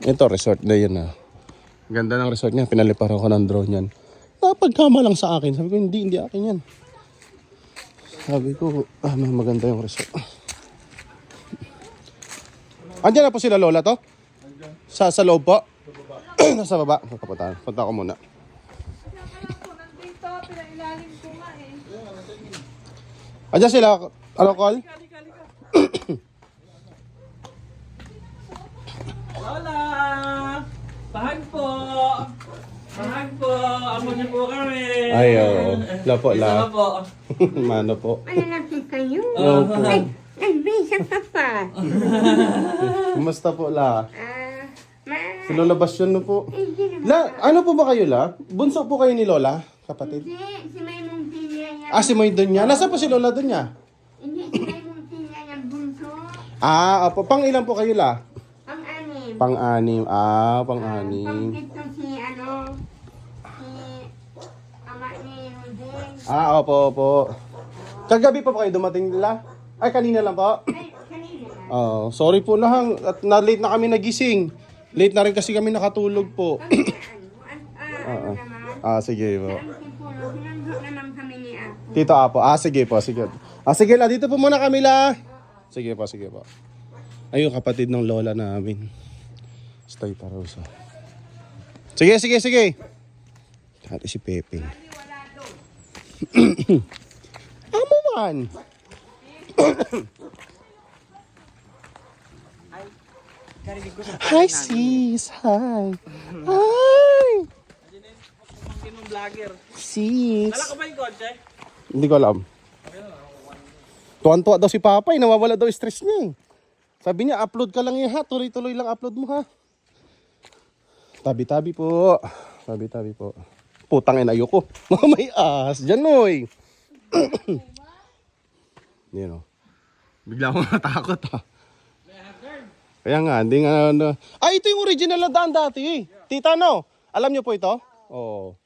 Ito, resort na yun ah. Ganda ng resort niya. Pinaliparan ko ng drone yan. Napagkama lang sa akin. Sabi ko, hindi akin yan. Sabi ko, maganda yung resort. Andiyan na po sila lola to? Sa loob po? Nasa baba. Punta ko muna. Nandito, pinailalim ko nga Andiyan sila. Ano, call? Lola! Bahag po! Bahag po! Amo niyo po kami! Ay, oo. Lapo, Isa po. Mano po. Malalaki kayo. Opo. Ay, bisa ka pa. Kumusta po, la? Ma... Si Lola Bastion no po. Hindi naman. La, ano po ba kayo, la? Bunso po kayo ni Lola, kapatid? Hindi, si Maymong Tinya yan. Si Moy Donya. Nasa po si Lola Donya? Hindi, si Maymong Tinya yan bunso. Opo. Pang ilan po kayo, la? Pang-anim. Pang-anim. Pang-anim. Pang-pito si ama ni Rodin. Opo. Kagabi pa po kayo dumating, la? Ay, kanina lang po? Ay, kanina na. Sorry po na, at na-late na kami nagising. Late na rin kasi kami nakatulog po. Ano naman? Sige po. Ang tipulo, sinanggo naman kami ni Apo. Tito Apo. Sige po, sige. Sige la, dito po muna kami la. Sige po. Ayun, kapatid ng lola namin. Stay Rosa. Sige. Dati si Pepe. Amo man. Hi sis, hi. Hi. Kinong vlogger. Sis. Dala ko ba yung kotse? Hindi ko alam. Tuwan-tuwa daw si Papay, nawawala daw stress niya eh. Sabi niya, upload ka lang ha, tuloy-tuloy lang upload mo ha. Tabi-tabi po. Putang ina ayoko. May as dyan oy. Yan o. Bigla akong natakot ha. Kaya nga, hindi nga ito yung original na daan dati. Tita no, alam niyo po ito? Oo.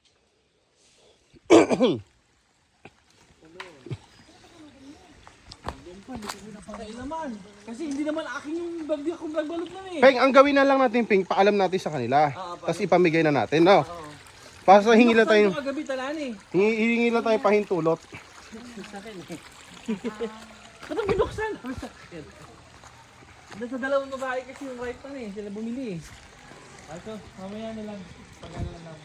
naman. Kasi hindi naman akin yung bagyo kung nagbalot na eh. Peng, ang gawin na lang natin, Peng, paalam natin sa kanila. Tapos ipamigay na natin, no? Para sa hingi lang tayo. Kagabi talaan eh. Hingi lang tayo pahintulot. Ba't ang binuksan? Sa dalawang babae kasi yung right pan eh. Sila bumili eh. Also, mamaya na lang. Pagano na lang.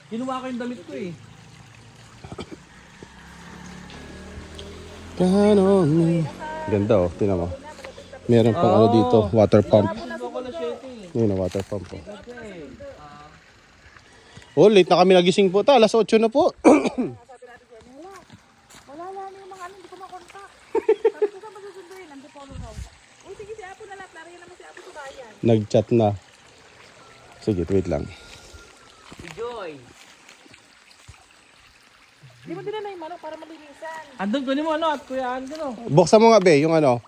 Kinuha ko yung damit ko eh. Ganda oh, tinan mo. Meron pang ano dito, water pump. Ako na 7 eh. Yun na, water pump po. Late na kami nagising po. Alas 8 na po. Wala na yung mga hindi ko makontak. Sabi ko saan masusunduin, nandun po ako. Uy, sige si Apo na lang, lariyan naman si Apo sa bayan. Nag-chat na. Sige, wait lang. Joy. Di mo din na yung manok para malinisan. Andun ko mo ano at kuya ano. Buksan mo nga, be, yung ano,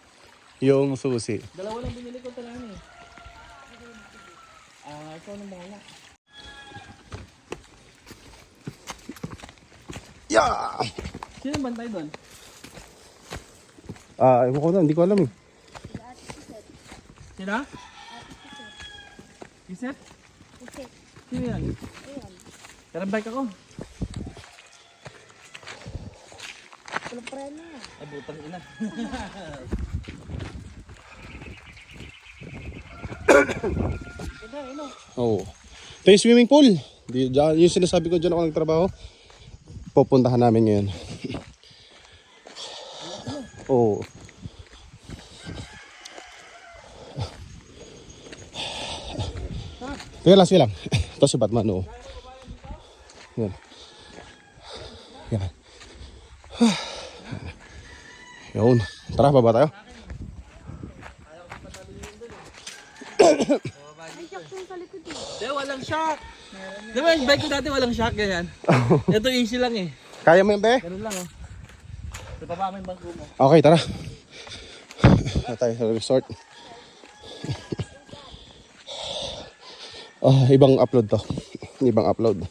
yung susi. Dalawa lang binili ko talaan eh. Ikaw nang bahala. Yeah! Sino bantay doon? Ewan ko na, hindi ko alam eh. Sino? Iset? Sino yan? Karang bike ako. Walang preno. Ay, butang ina. Oo. Ito yung swimming pool. Yung sinasabi ko dyan ako nagtrabaho. Pupuntahan namin ngayon. Oo. Sige lang. Ito si Batman, oo. Yan. Yan. Yun. Tara, baba tayo. Di, walang shock. Di ba yung bike ko dati walang shock ganyan? Ito easy lang eh. Kaya mo yun, be? Ganun lang oh. Sa baba mo yung bangko mo. Okay, tara. Na tayo sa resort. Ibang upload to. Ibang upload.